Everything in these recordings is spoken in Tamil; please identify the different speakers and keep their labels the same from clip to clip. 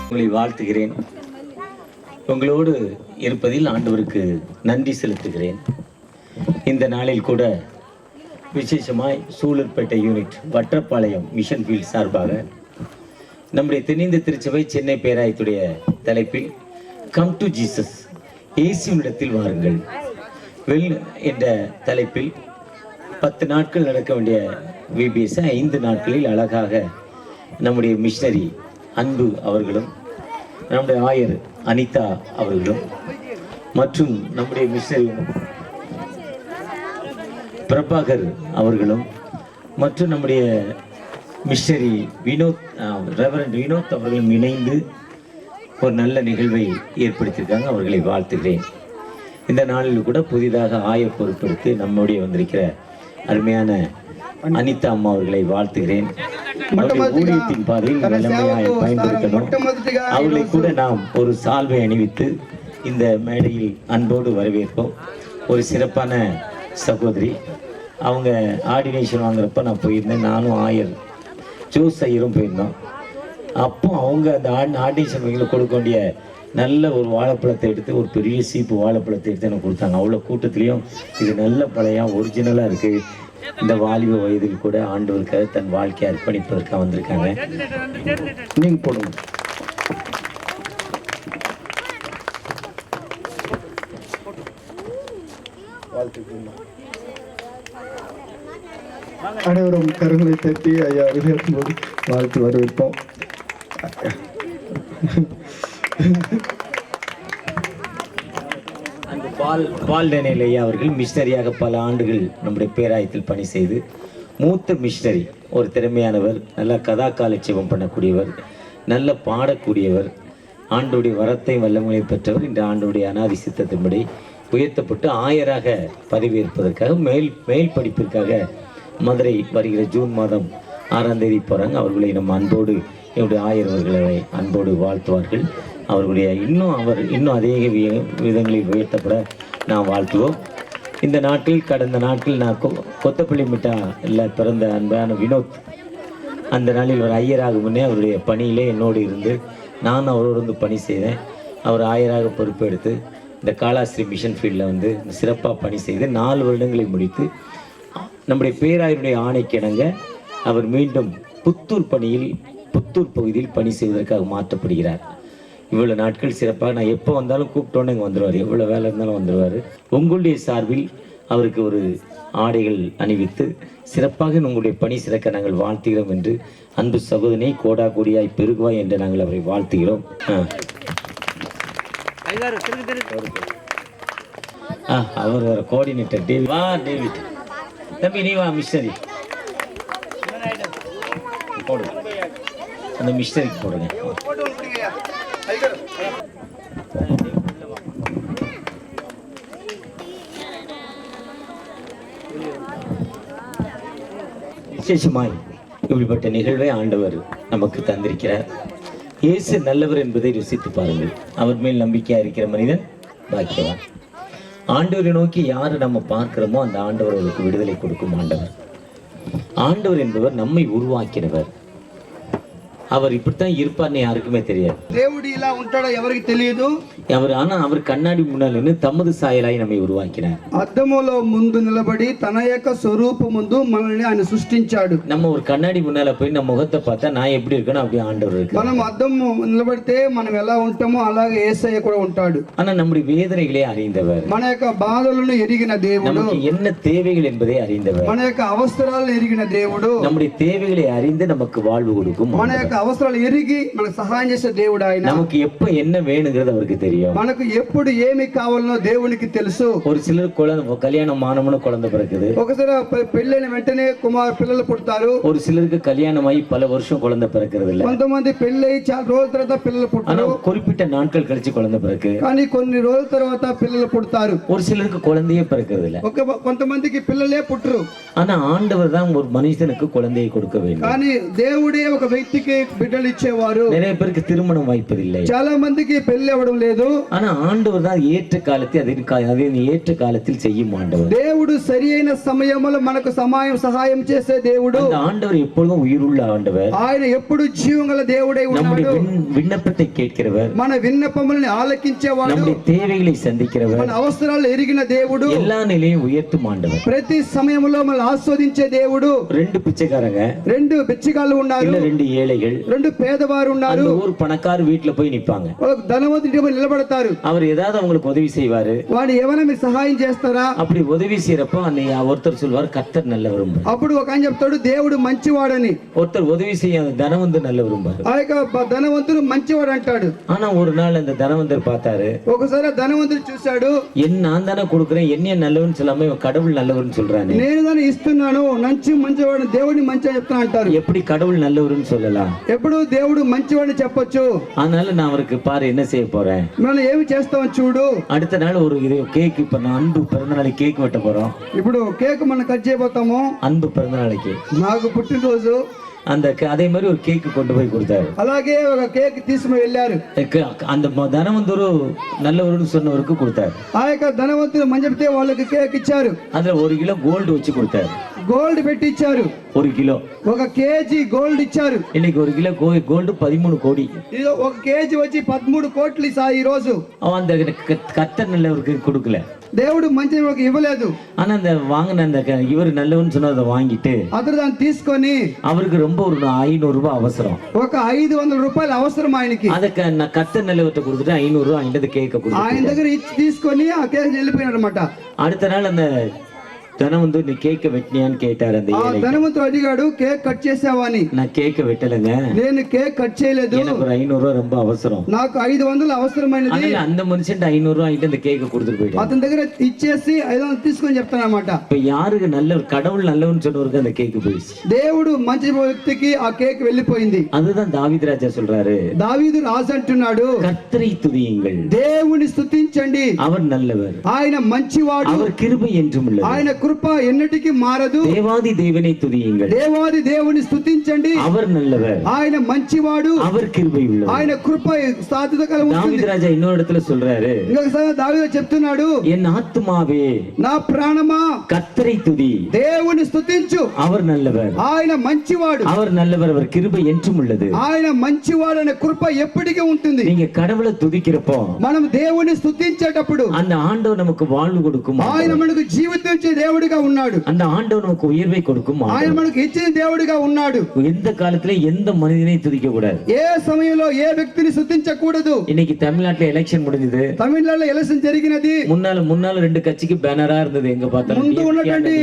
Speaker 1: உங்களை வாழ்த்துகிறேன். உங்களோடு இருப்பதில் ஆண்டவருக்கு நன்றி செலுத்துகிறேன். இந்த நாளில் கூட விசேஷமாய் சூலூர்பேட்டை யூனிட் வட்டப்பாளையம் மிஷன் ஃபீல்ட் சார்பாக நம்முடைய தென்னிந்திய திருச்சபை சென்னை பேராயத்துடைய தலைப்பில் கம் டு ஜீசஸ், இயேசுவினிடத்தில் வாருங்கள் வெல் என்ற தலைப்பில் 10 நாட்கள் நடக்க வேண்டிய VBS 5 நாட்களில் அழகாக நம்முடைய மிஷனரி அன்பு அவர்களும், நம்முடைய ஆயர் அனிதா அவர்களும், மற்றும் நம்முடைய மிஷனரி பிரபாகர் அவர்களும், மற்றும் நம்முடைய மிஷனரி ரெவரண்ட் வினோத் அவர்களும் இணைந்து ஒரு நல்ல நிகழ்வை ஏற்படுத்தியிருக்காங்க. அவர்களை வாழ்த்துகிறேன். இந்த நாளில் கூட புதிதாக ஆய பொறுப்பெடுத்து நம்முடைய வந்திருக்கிற அருமையான அனிதா அம்மா அவர்களை வாழ்த்துகிறேன். ஊழியத்தின் பாதையில் நிலைமையாக பயன்படுத்தணும். அவர்களை கூட நாம் ஒரு சால்வை அணிவித்து இந்த மேடையில் அன்போடு வரவேற்போம். ஒரு சிறப்பான சகோதரி, அவங்க ஆர்டினேஷன் வாங்குறப்ப நான் போயிருந்தேன். நானும் ஆயர் ஜோஸ் ஐயரும் போயிருந்தோம். அப்போ அவங்க அந்த ஆர்டினேஷன் கொடுக்க வேண்டிய நல்ல ஒரு வாழைப்பழத்தை எடுத்து, ஒரு பெரிய சீப்பு வாழைப்பழத்தை எடுத்து எனக்கு கொடுத்தாங்க. அவ்வளோ கூட்டத்துலேயும் இது நல்ல பழையம் ஒரிஜினலாக இருக்குது. இந்த வாலிப வயதில் கூட ஆண்டவருக்காக தன் வாழ்க்கையை அர்ப்பணிப்பதற்காக வந்திருக்காங்க. நீங்கள் போடுங்க.
Speaker 2: அனைவரும் கருங்களை தட்டி ஐயா வரும்போது வாழ்த்து வரவேற்போம்.
Speaker 1: அந்த பால் டேனியல் ஐயா அவர்கள் மிஷனரியாக பல ஆண்டுகள் நம்முடைய பேராயத்தில் பணி செய்து மூத்த மிஷனரி, ஒரு திறமையானவர், நல்ல கதாகாலட்சேபம் பண்ணக்கூடியவர், நல்ல பாடக்கூடியவர், ஆண்டுடைய வரத்தை வல்லமையை பெற்றவர். இந்த ஆண்டுடைய அனாதி சித்தத்தின்படி உயர்த்தப்பட்டு ஆயராக பதவியேற்பதற்காக மேல் படிப்பிற்காக மதுரை வருகிற ஜூன் மாதம் 6ஆம் தேதி போகிறாங்க. அவர்களை நம்ம அன்போடு, என்னுடைய ஆயர் அவர்களை அன்போடு வாழ்த்துவார்கள். அவர்களுடைய இன்னும் அதிக விதங்களில் உயர்த்தப்பட நாம் வாழ்த்துவோம். இந்த நாட்டில் கடந்த நாட்டில் நான் கொத்தப்பள்ளி மிட்டாவில் பிறந்த அன்பான வினோத், அந்த நாளில் ஒரு ஐயராக முன்னே அவருடைய பணியிலே என்னோடு இருந்து நான் அவரோடு வந்து பணி செய்தேன். அவர் ஆயராக பொறுப்பெடுத்து இந்த காலாஸ்ரீ மிஷன் ஃபீல்டில் வந்து சிறப்பாக பணி செய்து 4 வருடங்களை முடித்து நம்முடைய பேராயருடைய ஆணைக்கிணங்க அவர் மீண்டும் புத்தூர் பகுதியில் பணி செய்வதற்காக மாற்றப்படுகிறார். இவ்வளோ நாட்கள் சிறப்பாக நான் எப்போ வந்தாலும் கூப்பிட்டோன்னு இங்கே வந்துடுவார். எவ்வளோ வேலை இருந்தாலும் வந்துடுவார். உங்களுடைய சார்பில் அவருக்கு ஒரு ஆடைகள் அணிவித்து சிறப்பாக உங்களுடைய பணி சிறக்க நாங்கள் வாழ்த்துகிறோம் என்று அன்பு சகோதரனை கோடா கோடியாய் பெருகுவாய் என்று நாங்கள் அவரை வாழ்த்துகிறோம். அவர் வர கோஆர்டினேட்டர் டேவிட் தம்பி, நீ வா மிஷனரி போடுங்க. அந்த மிஷனரிக்கு போடுங்க. விசேஷமாய் இப்படிப்பட்ட நிகழ்வை ஆண்டவர் நமக்கு தந்திருக்கிறார். இயேசு நல்லவர் என்பதை ருசித்து பாருங்கள். அவர் மேல் நம்பிக்கையா இருக்கிற மனிதன் பாக்கியவான். ஆண்டவரை நோக்கி யாரு நம்ம பார்க்கிறோமோ அந்த ஆண்டவர் அவருக்கு விடுதலை கொடுக்கும் ஆண்டவர் என்பவர் நம்மை உருவாக்கினவர். அவர் இப்படித்தான் இருப்பார்னு யாருக்குமே தெரியாது.
Speaker 2: దేవుడు ఇలా ఉంటాడో ఎవరికి తెలియదు.
Speaker 1: அவர் கண்ணாடி முன்னால் நின்று தமது சாயலாய் நம்மை உருவாக்கினார்.
Speaker 2: అద్దములో ముందు నిలబడి తన యొక్క స్వరూపం ముందు మనల్ని ఆయన సృష్టించాడు.
Speaker 1: நம்ம ஒரு கண்ணாடி முன்னால போய் நம்ம முகத்தை பார்த்தா நான் எப்படி இருக்கணும் அப்படி ஆண்டவர் இருக்கு.
Speaker 2: మనం అద్దం నిలబడితే మనం ఎలా ఉంటామో అలాగే యేసయ్య కూడా ఉంటాడు.
Speaker 1: ஆனா நம்முடைய வேதனைகளை அறிந்தவர்,
Speaker 2: మన యొక్క బాధలను ఎరిగిన దేవుడు,
Speaker 1: நமக்கு என்ன தேவைகள் என்பதை அறிந்தவர்,
Speaker 2: మన యొక్క అవసరాలను ఎరిగిన దేవుడు,
Speaker 1: நம்முடைய தேவைகளை அறிந்து நமக்கு வாழ்வு கொடுக்கும்,
Speaker 2: మన యొక్క అవసరాలు ఎరిగి మనకు సహాయం చేసే దేవుడు ఆయన.
Speaker 1: நமக்கு எப்ப என்ன வேணுங்கிறது அவருக்கு தெரியும்.
Speaker 2: మనకు ఎప్పుడు ఏమి కావాలనో దేవునికి తెలుసు.
Speaker 1: ஒரு சிலர் கல்யாணம் ஆனவனு குழந்தை பிறக்குது.
Speaker 2: ఒకసారి పెళ్ళైన వెంటనే పిల్లలు పుడతారు.
Speaker 1: ஒரு சிலருக்கு கல்யாணமாயி பல வருஷம் குழந்தை பிறக்கிறது இல்ல.
Speaker 2: కొంతమంది పెళ్ళై చాలా రోజుల తర్వాత పిల్లలు పుడతారు.
Speaker 1: குறிப்பிட்ட நாட்கள் கழிச்சு குழந்தை பிறக்கு.
Speaker 2: కానీ కొన్ని రోజుల తర్వాత పిల్లలు పుడతారు.
Speaker 1: ஒரு சிலருக்கு குழந்தையே பிறக்கிறது இல்ல.
Speaker 2: కొంతమందికి పిల్లలే పుట్టరు.
Speaker 1: ஆனா ஆண்டவர் தான் ஒரு மனுஷனுக்கு குழந்தையை கொடுக்க வேண்டும்.
Speaker 2: కానీ దేవుడే ఒక వ్యక్తికి బిడ్డలు ఇచ్చేవారు.
Speaker 1: நிறைய பேருக்கு திருமணம் வாய்ப்பதில்லை.
Speaker 2: చాలా మందికి పెళ్లి అవ్వడం లేదు.
Speaker 1: ஆனா ஆண்டவர் தான் ஏற்ற காலத்தை அதன் ஏற்ற காலத்தில் செய்யும் ஆண்டவர்.
Speaker 2: దేవుడు సరి అయిన సమయంలో మనకు సహాయం చేసే దేవుడు.
Speaker 1: அந்த ஆண்டவர் எப்பொழுதும் உயிருள்ள ஆண்டவர்.
Speaker 2: ఆయన ఎప్పుడు జీవగల దేవుడై
Speaker 1: நம்முடைய
Speaker 2: ఉన్నాడు.
Speaker 1: விண்ணப்பத்தை கேட்கிறவர்,
Speaker 2: మన విన్నపములను ఆలకించేవాడు,
Speaker 1: நம்முடைய தேவைகளை சந்திக்கிறவர்,
Speaker 2: మన అవసరాలు ఎరిగిన దేవుడు,
Speaker 1: எல்லா நிலையும் உயர்த்தும் ஆண்டவர்.
Speaker 2: ప్రతి సమయంలో మనల్ని ఆస్వాదించే దేవుడు.
Speaker 1: ரெண்டு பிச்சைக்காரங்க,
Speaker 2: రెండు బిచ్చగాళ్ళు ఉన్నారు,
Speaker 1: இல்ல ரெண்டு ஏழைகள்,
Speaker 2: రెండు పేదవారు ఉన్నారు.
Speaker 1: அந்த ஊர் பணக்கார வீட்டுல போய் நிப்பாங்க.
Speaker 2: ఒక ధనవంతుడి మీద నిలబడతారు.
Speaker 1: அவர் ஏதாவது அவங்களுக்கு உதவி செய்வாரு.
Speaker 2: వాడు ఏమైనా మీరు సహాయం చేస్తారా?
Speaker 1: அப்படி உதவி செய்யறப்ப ஒருத்தர் சொல்வார் கர்த்தர் நல்லவரும்.
Speaker 2: అప్పుడు ఒక ఆయన చెప్తాడు దేవుడు మంచివాడని.
Speaker 1: ஒருத்தர் உதவி செய்ய தனவந்தர் நல்லவரும்.
Speaker 2: ఆ యొక్క ధనవంతుడు మంచివాడు అంటాడు.
Speaker 1: ஆனா ஒரு நாள் அந்த தனவந்தர் பார்த்தாரு.
Speaker 2: ఒకసారి ధనవంతుడు చూశాడు,
Speaker 1: நான் தானே கொடுக்குறேன், என்ன நல்லவன் சொல்லாம கடவுள் நல்லவர்னு சொல்றானே,
Speaker 2: నేను దాన్ని ఇస్తున్నాను, మంచివాడు దేవుడిని మంచిగా చెప్తాను అంటారు.
Speaker 1: எப்படி கடவுள் நல்லவர்னு சொல்லலாம்?
Speaker 2: ఎప్పుడు దేవుడు మంచివాడిని చెప్పొచ్చు.
Speaker 1: அதனால நான் அவருக்கு பாரு என்ன செய்ய போறேன்,
Speaker 2: మనం ఏమి చేస్తామని చూడు.
Speaker 1: அடுத்த நாள் ஒரு இது கேக், இப்ப நான் அன்பு பிறந்த நாளைக்கு கேக் வெட்ட போறோம்.
Speaker 2: ఇప్పుడు కేక్ మనం కట్ చేయబోతాము.
Speaker 1: அன்பு பிறந்த நாளைக்கு
Speaker 2: నాకు పుట్టినరోజు.
Speaker 1: அதே மாதிரி ஒரு கேக் கொண்டு போய் கொடுத்தாரு.
Speaker 2: అలాగే ఒక కేక్ తీసుకుని వెళ్ళారు.
Speaker 1: அந்த தனவந்தரு நல்லவருன்னு சொன்னவருக்கு கொடுத்தாரு.
Speaker 2: ఆ యొక్క ధనవంతుడు మంచి చెప్తే వాళ్ళకి కేక్ ఇచ్చారు.
Speaker 1: அதுல 1 கிலோ கோல்டு வச்சு கொடுத்தாரு.
Speaker 2: గోల్డ్ పెట్టి ఇచ్చారు.
Speaker 1: 1 கிலோ,
Speaker 2: 1 కేజీ గోల్డ్ ఇచ్చారు.
Speaker 1: இன்னைக்கு 1 கிலோ கோல்டு 13 கோடி.
Speaker 2: ఇది 1 కేజీ వచ్చి 13 కోట్లు ఈ రోజు.
Speaker 1: அவன் அந்த கர்த்தர் நல்லவருக்கு கொடுக்கல,
Speaker 2: దేవుడు మంచివాడికి ఇవ్వలేదు.
Speaker 1: ஆனா அந்த வாங்கின அந்த இவர் நல்லவன்னு சொன்னதை வாங்கிட்டு
Speaker 2: అతను దాన్ని తీసుకొని
Speaker 1: அவருக்கு ரொம்ப ஒரு 500 ரூபாய் அவசரம்.
Speaker 2: ఒక 500 రూపాయలు అవసరం ఆయనకి.
Speaker 1: அதுக்கு நான் கர்த்தர் நல்லவர்கிட்ட கொடுத்துட்டு 500 ரூபாய் ఆయన கேட்க கொடுத்து
Speaker 2: ఆయన దగ్గర ఇచ్చి తీసుకొని ఆ కేక్ వెళ్ళిపోయాడు అనమాట.
Speaker 1: அடுத்த நாள் அந்த தனவந்து நீ கேக்க வெட்டினியான்னு கேட்டாரு. அந்த ஏழை
Speaker 2: ధనవంతుడు అడిగాడు, కేక్ కట్ చేసావా అని.
Speaker 1: நான் கேக்க வெட்டலங்க,
Speaker 2: నేను కేక్ కట్ చేయలేదు,
Speaker 1: எனக்கு ஒரு 500 ரூபாய் ரொம்ப அவசரம்,
Speaker 2: నాకు 500 అవసరమైనది.
Speaker 1: அதனால அந்த மனுஷன் 500 ரூபாய் அந்த கேக்க கொடுத்துட்டு போயிட்டான்.
Speaker 2: అతని దగ్గర ఇచ్చేసి 500 తీసుకొని చెప్తాను అన్నమాట.
Speaker 1: இப்ப யாருக்கு நல்லவர், கடவுள் நல்லவன்னு சொன்னவருக்கு அந்த கேக் போயிடுச்சு.
Speaker 2: దేవుడు మంచి వ్యక్తికి ఆ కేక్ వెళ్ళిపోయింది.
Speaker 1: அதுதான் தாவீது ராஜா சொல்றாரு,
Speaker 2: దావీదు రాజు అంటున్నాడు,
Speaker 1: கர்த்தரை துதியுங்கள்,
Speaker 2: దేవుని స్తుతించండి,
Speaker 1: அவர் நல்லவர்,
Speaker 2: ఆయన మంచివాడు,
Speaker 1: அவர் கிருபை என்றும் உள்ளது,
Speaker 2: ఆయన కృప ఎన్నటికీ మారదు.
Speaker 1: தேவாதி தேவனை துதியுங்கள்,
Speaker 2: దేవాది దేవుని స్తుతించండి,
Speaker 1: அவர் நல்லவர்,
Speaker 2: ఆయన మంచివాడు,
Speaker 1: அவர் கிருபை உள்ளவர்.
Speaker 2: ఆయన కృప సాధ్యత కలుగుతుంది.
Speaker 1: தாவீது ராஜா இன்னொரு இடத்துல சொல்றாரு,
Speaker 2: ఇంకొకసారి దావీదు చెప్తున్నాడు,
Speaker 1: என் ஆத்துமாவே
Speaker 2: నా ప్రాణమా
Speaker 1: கர்த்தரை துதி,
Speaker 2: దేవుని స్తుతించు,
Speaker 1: அவர் நல்லவர்,
Speaker 2: ఆయన మంచివాడు,
Speaker 1: அவர் நல்லவர், அவர் கிருபை என்றும் உள்ளது.
Speaker 2: ఆయన మంచివాడు అనే కృప ఎప్పటికీ ఉంటుంది.
Speaker 1: நீங்க கடவுளை துதிக்கிறப்போ
Speaker 2: మనం దేవుని స్తుతించేటప్పుడు
Speaker 1: அந்த ఆండவர் நமக்கு வாழ்வு கொடுக்கும்,
Speaker 2: ఆయన మనకు జీవితం ఇచ్చే దేవుడిగా ఉన్నాడు.
Speaker 1: அந்த ஆண்டவர் நமக்கு உயர்வை கொடுக்கும்,
Speaker 2: ఆయన మనకు ఇచ్చిన దేవుడిగా ఉన్నాడు.
Speaker 1: எந்த காலத்துல எந்த மனிதனை துதிக்க கூடாது,
Speaker 2: ఏ సమయంలో ఏ వ్యక్తిని స్తుతించకూడదు.
Speaker 1: இன்னைக்கு தமிழ்நாட்டுல எலெக்ஷன் முடிஞ்சது,
Speaker 2: తమిళనాడులో ఎలక్షన్ జరిగినది.
Speaker 1: முன்னால 2 కచ్చికి பேனரா இருந்தது, எங்க பார்த்தாலும்
Speaker 2: ముందు ఉన్నటువంటి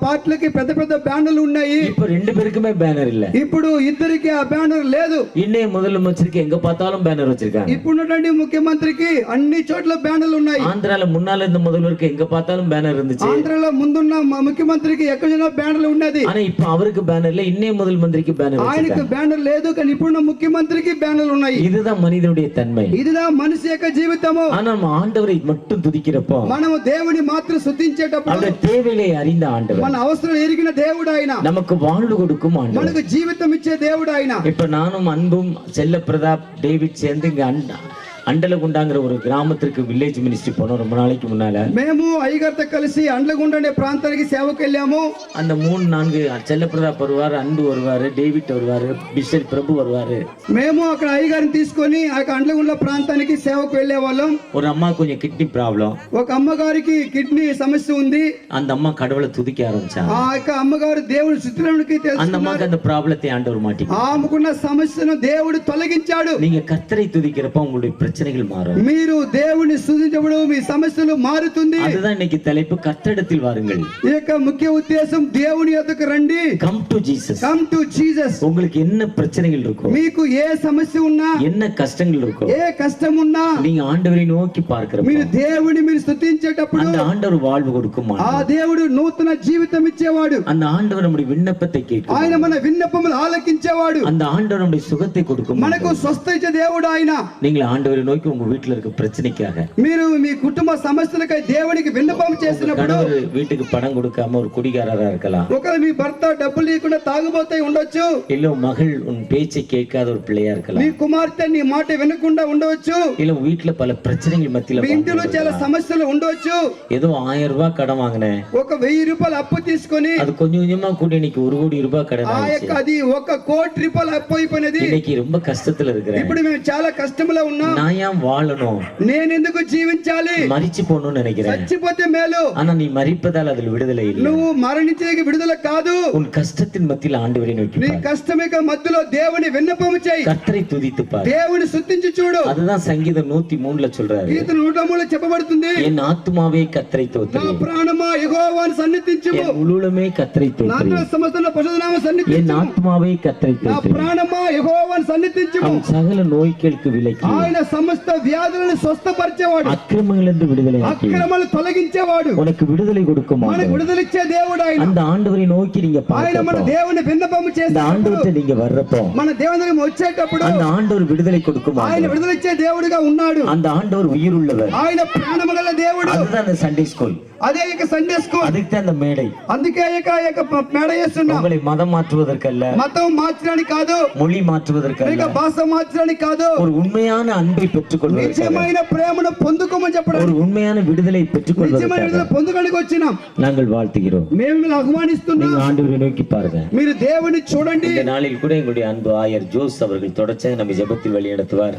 Speaker 2: పార్టీలకి పెద్ద పెద్ద బ్యానర్లు ఉన్నాయి.
Speaker 1: இப்ப 2 பேருக்குமே பேனர் இல்ல.
Speaker 2: ఇప్పుడు ఇద్దరికి ఆ బ్యానర్ లేదు.
Speaker 1: இன்னே முதலமைச்சருக்கு எங்க பார்த்தாலும் பேனர் வச்சிருக்காங்க.
Speaker 2: ఇప్పుడు ఉన్నటువంటి ముఖ్యమంత్రికి అన్ని చోట్ల బ్యానర్లు ఉన్నాయి.
Speaker 1: ஆந்திரால முன்னால இருந்த முதல்வருக்கு எங்க பார்த்தாலும் பேனர் இருந்துச்சு.
Speaker 2: ఆంధ్రలో ముందున్న ముఖ్యమంత్రికి ఎక్కడైనా బ్యానర్లు ఉన్నది.
Speaker 1: ஆனா இப்ப அவருக்கு பேனர் இல்ல, இன்னே முதல் மந்திரிக்கு பேனர்
Speaker 2: ఆయనకు
Speaker 1: வச்சிருக்காங்க.
Speaker 2: బ్యానర్ లేదు, కానీ ఇప్పుడున్న ముఖ్యమంత్రికి బ్యానర్లు ఉన్నాయి.
Speaker 1: இதுதான் மனிதனுடைய தன்மை.
Speaker 2: ఇదిదా మనిషి యొక్క జీవితము.
Speaker 1: ஆனா நம்ம ஆண்டவரை மட்டும் துதிக்கிறப்போ,
Speaker 2: మనము దేవుని మాత్రం స్తుతించేటప్పుడు,
Speaker 1: அவருடைய தேவைகளை அறிந்த ஆண்டவர்,
Speaker 2: మన అవసరం ఎరిగిన దేవుడు ఆయన,
Speaker 1: நமக்கு வாழ்வு கொடுக்கும் ஆண்டவர்.
Speaker 2: మనకు జీవితం ఇచ్చే దేవుడు ఆయన.
Speaker 1: இப்ப நானும் அன்பும் செல்ல பிரதாப் டேவிட் சேர்ந்து இங்க అండలగుండాங்கிற ஒரு கிராமத்திற்கு வில்லேஜ் மினிஸ்ட்ரி போனோம் ரொம்ப நாளைக்கு முன்னால.
Speaker 2: మేము అయ్యగారితో కలిసి అండలగుండ అనే ప్రాంతానికి సేవకు వెళ్ళాము.
Speaker 1: அந்த 3-4 செல்லப்பிரதாப் வருவார், அன்பு வருவாரு, டேவிட் வருவாரு, பிஷப் பிரபு வருவாரு.
Speaker 2: మేము అక్కడ అయ్యగారిని తీసుకొని ఆ అండలగుండ ప్రాంతానికి సేవకు వెళ్ళే వాళ్ళం.
Speaker 1: ஒரு అమ్மா కొంచెం కిడ్నీ ప్రాబ్లం,
Speaker 2: ఒక అమ్మగారికి కిడ్నీ సమస్య ఉంది.
Speaker 1: அந்த అమ్మ கடவுளை துதிக்க ஆரம்பிச்சாங்க.
Speaker 2: ఆ యొక్క అమ్మగారు దేవుడి చిత్రానికి
Speaker 1: அந்த
Speaker 2: తెలుసుకున్నారు.
Speaker 1: அம்மாக்கு அந்த ப்ராப்ளத்தை ஆண்டவர் மாட்டி,
Speaker 2: ఆమెకున్న సమస్యను దేవుడు తొలగించాడు.
Speaker 1: நீங்க கர்த்தரை துதிக்கிறப்ப உங்களுடைய பிரச்சனைகள் மாறும்.
Speaker 2: మీరు దేవుని స్తుతించడం మీ సమస్యలు మారుతుంది.
Speaker 1: அதுதான் இன்னைக்கு தலைப்பு, கர்த்தரிடத்தில் வாருங்கள்.
Speaker 2: ఈ యొక్క ముఖ్య ఉద్దేశం దేవుని యొద్దకు రండి.
Speaker 1: Come to Jesus.
Speaker 2: Come to Jesus.
Speaker 1: உங்களுக்கு என்ன பிரச்சனைகள் இருக்கோ,
Speaker 2: మీకు ఏ సమస్య ఉన్నా,
Speaker 1: என்ன కష్టங்கள் இருக்கோ,
Speaker 2: ఏ కష్టం ఉన్నా,
Speaker 1: நீங்க ఆండவரை నోకి பார்க்கிறப்ப
Speaker 2: మీరు దేవుని మీరు స్తుతించేటప్పుడు
Speaker 1: அந்த ஆண்டவர் வாழ்வு கொடுக்கும்.
Speaker 2: ఆ దేవుడు నూతన జీవితం ఇచ్చేవాడు.
Speaker 1: அந்த ஆண்டவர் நம்முடைய விண்ணப்பத்தை கேட்கும்.
Speaker 2: ఆయన మన విన్నపములు ఆలకించేవాడు.
Speaker 1: அந்த ஆண்டவர் நம்முடைய சுகத்தை கொடுக்கும்.
Speaker 2: మనకు స్వస్థ ఇచ్చే దేవుడు ఆయన.
Speaker 1: நீங்கள் ஆண்டவரை நோக்கி உங்க வீட்டுல இருக்க பிரச்சனைக்காக
Speaker 2: మీరు మీ కుటుంబ సమస్యలకై దేవునికి విన్నపం చేసినప్పుడు
Speaker 1: கணவர் வீட்டுக்கு பணம் கொடுக்காம ஒரு குடிகாரரா இருக்கலாம்.
Speaker 2: ఒకవేళ మీ భర్త డబ్బులు లేకుండా తాగుబోతై ఉండొచ్చు.
Speaker 1: இல்ல உன் மகள் உன் பேச்சை கேட்காத ஒரு பிள்ளையா இருக்கலாம்.
Speaker 2: మీ కుమార్తె నీ మాట వినకుండా ఉండవచ్చు.
Speaker 1: இல்ல வீட்டுல பல பிரச்சனைகள் மத்தியில
Speaker 2: మీ ఇంటిలో చాలా సమస్యలు ఉండవచ్చు.
Speaker 1: ஏதோ 1000 ரூபாய் கடன் வாங்கினேன்,
Speaker 2: ఒక 1000 రూపాయలు అప్పు తీసుకొని
Speaker 1: அது கொஞ்சம் கொஞ்சமா கூட்டி இன்னைக்கு 1 கோடி ரூபாய் கடன் ஆயிடுச்சு.
Speaker 2: అది 1 కోటి రూపాయలు అప్పు అయిపోయినది.
Speaker 1: இன்னைக்கு ரொம்ப కష్టத்துல இருக்கிறேன்.
Speaker 2: ఇప్పుడు మేము చాలా కష్టంలో ఉన్నాం.
Speaker 1: நான் ஏன் வாழணும்,
Speaker 2: నేను ఎందుకు జీవించాలి,
Speaker 1: మరిచి పోணும்னு நினைக்கிறேன்.
Speaker 2: చచ్చిపోతే మేలు.
Speaker 1: ஆனா நீ மரிப்பதால் அதில் விடுதலை இல்லை.
Speaker 2: నువ్వు మరణించేకి విడుదల కాదు.
Speaker 1: உன் கஷ்டத்தின் மத்தியில் ஆண்டவரை நோக்கி
Speaker 2: నీ కష్టమేక మధ్యలో దేవుని విన్నపము చేయి.
Speaker 1: கர்த்தரை துதித்து பார்,
Speaker 2: దేవుని స్తుతించి చూడు.
Speaker 1: அதுதான் சங்கீதம் 103ல சொல்றாரு.
Speaker 2: కీర్తన 103లో చెప్పబడుతుంది,
Speaker 1: என் ஆத்துமாவே கர்த்தரை தோத்திரி,
Speaker 2: నా ప్రాణమా యెహోవాను సన్నిధించుము,
Speaker 1: என் முழுமே கர்த்தரை தோத்திரி,
Speaker 2: నా సమస్తన పరిశుద్ధ నామమును సన్నిధించుము,
Speaker 1: என் ఆత్మాவே கர்த்தரை
Speaker 2: నా
Speaker 1: தோத்திரி,
Speaker 2: ప్రాణమా యెహోవాను సన్నిధించుము.
Speaker 1: அவன் சகல நோய்களுக்கு விலக்கி
Speaker 2: ఆయన సమస్త వ్యాధులను స్వస్థపరిచేవాడు,
Speaker 1: அக்கிரமங்களிலிருந்து விடுதலை ஆக்கி
Speaker 2: అక్రమాలను తొలగించేవాడు,
Speaker 1: உனக்கு விடுதலை கொடுக்கும்
Speaker 2: మనకు విడుదలిచ్చే దేవుడు ఆయన.
Speaker 1: அந்த ஆண்டவரை நோக்கி நீங்க
Speaker 2: ఆయన మన
Speaker 1: பார்க்கணும்.
Speaker 2: దేవుని విన్నపము
Speaker 1: அந்த
Speaker 2: చేస్తే
Speaker 1: ஆண்டவர்கிட்ட நீங்க வர்றப்போ
Speaker 2: మన దేవుని దగ్గరికి వచ్చేటప్పుడు
Speaker 1: அந்த ஆண்டவர் விடுதலை கொடுக்கும்.
Speaker 2: ఆయన విడుదలిచ్చే దేవుడిగా ఉన్నాడు.
Speaker 1: அந்த ஆண்டவர் உயிருள்ளவர்.
Speaker 2: ఆయన ప్రాణము గల దేవుడు.
Speaker 1: அதுதான் அந்த சண்டே ஸ்கூல்,
Speaker 2: అదే ఇక సండే స్కూల్.
Speaker 1: அதுக்கு தான் அந்த மேடை.
Speaker 2: అందుకే ఇక మేడ చేస్తున్నాం.
Speaker 1: உங்களை மதம் மாற்றுவதற்கல்ல,
Speaker 2: మతం మార్చడానికి కాదు,
Speaker 1: மொழி மாற்றுவதற்கல்ல,
Speaker 2: ఇక భాష మార్చడానికి కాదు,
Speaker 1: ஒரு உண்மையான அன்பை பெற்றுக்கொள்வதற்காக,
Speaker 2: నిజమైన ప్రేమను పొందుకోమని చెప్పడం,
Speaker 1: ஒரு உண்மையான விடுதலை
Speaker 2: నిజమైన
Speaker 1: பெற்றுக்கொள்வதற்காக
Speaker 2: విడుదల పొందుకోడానికి వచ్చినాం.
Speaker 1: நாங்கள் வாழ்த்துகிறோம்.
Speaker 2: మేము మిమ్మల్ని ఆహ్వానిస్తున్నాం.
Speaker 1: நீங்க ஆண்டவரை நோக்கி பாருங்க.
Speaker 2: మీరు దేవుని చూడండి.
Speaker 1: இந்த நாளில் கூட எங்களுடைய அன்பு ஆயர் ஜோஸ் அவர்கள் தொடர்ச்சியாக நம்ம ஜெபத்தில் வழிநடத்துவார்.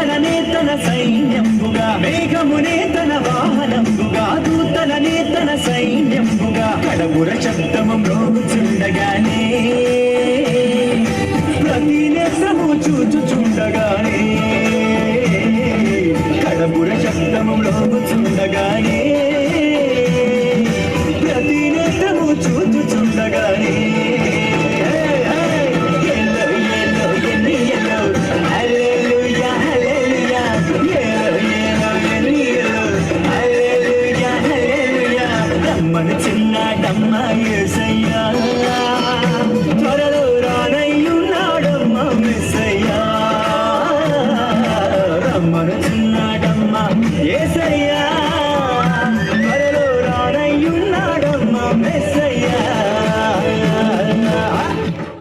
Speaker 3: దూతలనే తన సైన్యంబుగా మేఘమునే తన వాహనంబుగా దూతలనే తన సైన్యంబుగా కడబుర శబ్దము మ్రోగుచుండగానే ప్రతి నేత్రము చూచుచుండగానే కడబుర శబ్దము మ్రోగుచుండగానే ప్రతి నేత్రము చూచుచుండగానే రమ్మను చిన్నాడమ్మ యేసయ్యా త్వరలో రానయ్యున్నాడమ్మ మెస్సయ్యా రమ్మను చిన్నాడమ్మ యేసయ్యా త్వరలో రానయ్యున్నాడమ్మ మెస్సయ్యా.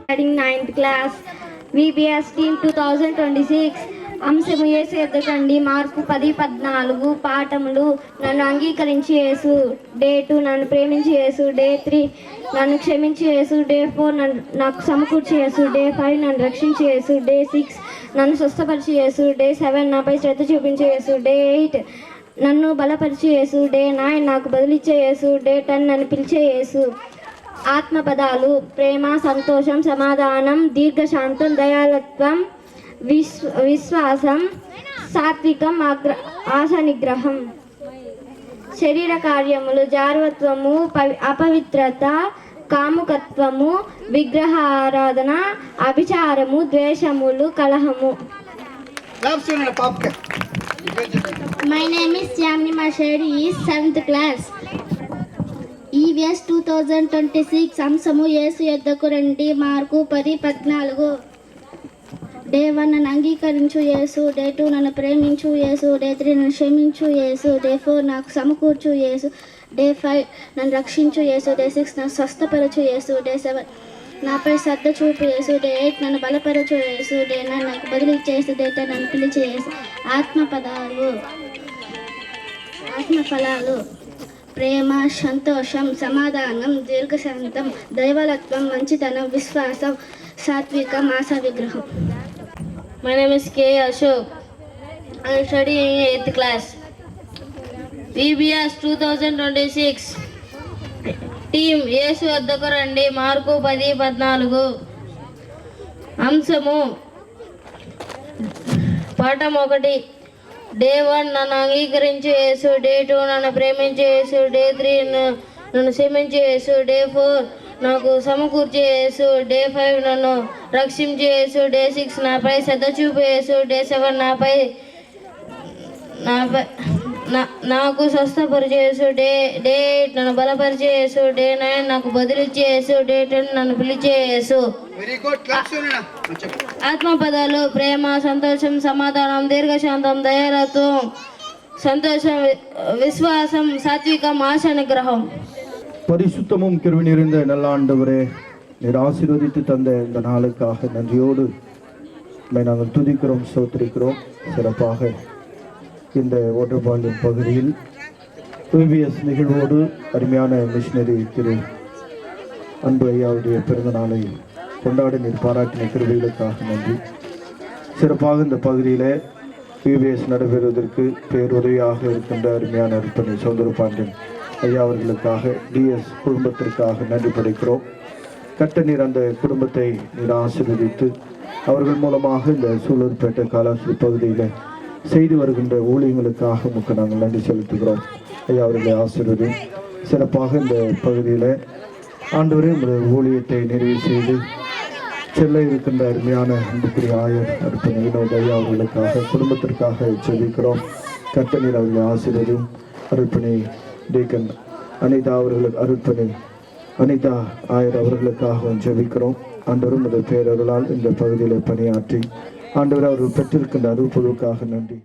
Speaker 4: Studying 9th class, VBS team 2026. అంశము యేసు ఎద్దకండి, మార్పు 10-14. పాఠములు: నన్ను అంగీకరించి యేసు. డే 2 నన్ను ప్రేమించి యేసు. డే 3 నన్ను క్షమించి యేసు. డే 4 నాకు సమకూర్చి యేసు. డే 5 నన్ను రక్షించి యేసు. డే 6 నన్ను స్వస్థపరిచి యేసు. డే 7 నాపై శ్రద్ధ చూపించి యేసు. డే 8 నన్ను బలపరిచి యేసు. డే 9 నాకు బదులిచ్చే యేసు. డే 10 నన్ను పిలిచే యేసు. ఆత్మపదాలు: ప్రేమ, సంతోషం, సమాధానం, దీర్ఘశాంతం, దయాళత్వం, విశ్వాసం, సాత్వికం, ఆశ నిగ్రహం. శరీర కార్యములు: జారవత్వము, అపవిత్రత, కాముకత్వము, విగ్రహారాధన, అభిచారము, ద్వేషములు, కలహము.
Speaker 5: My name is Yamni Masheri, is 7th class. EVS 2026. అంశము యేసు యొద్దకు రండి, మార్కు 10-14. డే 1 నన్ను అంగీకరించు యేసు. డే 2 నన్ను ప్రేమించు యేసు. డే 3 నన్ను క్షమించు యేసు. డే 4 నాకు సమకూర్చు యేసు. డే 5 నన్ను రక్షించు యేసు. డే 6 నన్ను స్వస్థపరచు యేసు. డే 7 నాపై శ్రద్ధ చూపు యేసు. డే 8 నన్ను బలపరచు యేసు. డే 9 నాకు బదిలీ చేసు. డే 10 నన్ను పిలిచి యేసు. ఆత్మపదాలు: ఆత్మఫలాలు: ప్రేమ, సంతోషం, సమాధానం, దీర్ఘశాంతం, దైవలత్వం, మంచితనం, విశ్వాసం, సాత్వికం, ఆశ విగ్రహం.
Speaker 4: My name is K. Ashok. I am studying 8th class. VBS 2026. Team యేసు వద్దకు రండి, మార్కు 10-14. అంశము: పాఠం 1. డే 1 నన్ను అంగీకరించి యేసు. డే 2 నన్ను ప్రేమించి యేసు. డే 3 నన్ను క్షమించి యేసు. డే 4 నాకు సమకూర్చి యేసు. డే 5 నన్ను రక్షించి యేసు. డే 6 నాపై శ్రద్ధ చూపు యేసు. డే 7 నాకు స్వస్థపరిచి యేసు. డే 8 నన్ను బలపరిచి యేసు. డే 9 నాకు బదిలిచ్చి యేసు. డే 10 నన్ను పిలిచే యేసు. ఆత్మపదాలు: ప్రేమ, సంతోషం, సమాధానం, దీర్ఘశాంతం, దయాళత్వం, సంతోషం, విశ్వాసం, సాత్వికం, ఆశ நிகிரகம்.
Speaker 6: பரிசுத்தமும் கிருபை நிறைந்த நல்ல ஆண்டவரே, நீர் ஆசீர்வதித்து தந்த இந்த நாளுக்காக நன்றியோடு நாங்கள் துதிக்கிறோம், ஸ்தோத்திரிக்கிறோம். சிறப்பாக இந்த ஓட்டப்பாளையம் பகுதியில் விபிஎஸ் நிகழ்வோடு அருமையான மிஷினரி திரு அன்பு ஐயாவுடைய பிறந்த நாளை கொண்டாடி நீர் பாராட்டின கிருபைகளுக்காக நன்றி. சிறப்பாக இந்த பகுதியில் விபிஎஸ் நடைபெறுவதற்கு பேருதவியாக இருக்கின்ற அருமையான அர்ப்பணி சௌந்தரபாண்டியன் ஐயா அவர்களுக்காக, டிஎஸ் குடும்பத்திற்காக நன்றி படைக்கிறோம். கட்ட நீர் அந்த குடும்பத்தை நீர் ஆசீர்வதித்து அவர்கள் மூலமாக இந்த சூலூர்பேட்டை காலாஸ்ரீ பகுதியில் செய்து வருகின்ற ஊழியங்களுக்காக உமக்கு நாங்கள் நன்றி செலுத்துகிறோம். ஐயா அவர்களை ஆசீர்வதி. சிறப்பாக இந்த பகுதியில் ஆண்டவரே உங்களுடைய ஊழியத்தை நிறைவு செய்து செல்ல இருக்கின்ற அருமையான அன்புக்குரிய ஆயர் அர்ப்பணி வினோத் ஐயா அவர்களுக்காக, குடும்பத்திற்காக ஜெபிக்கிறோம். கட்ட நீர் அவர்களை ஆசீர்வதியும். அர்ப்பணி டீக்கன் அனிதா அவர்களுக்கு, அருட்பணி அனிதா ஆயர் அவர்களுக்காகவும் ஜெபிக்கிறோம். ஆண்டவரும் இந்த பேரருளால் இந்த பகுதியில் பணியாற்றி ஆண்டவர் அவர்கள் பெற்றிருக்கின்ற அருள்பொருளுக்காக நன்றி.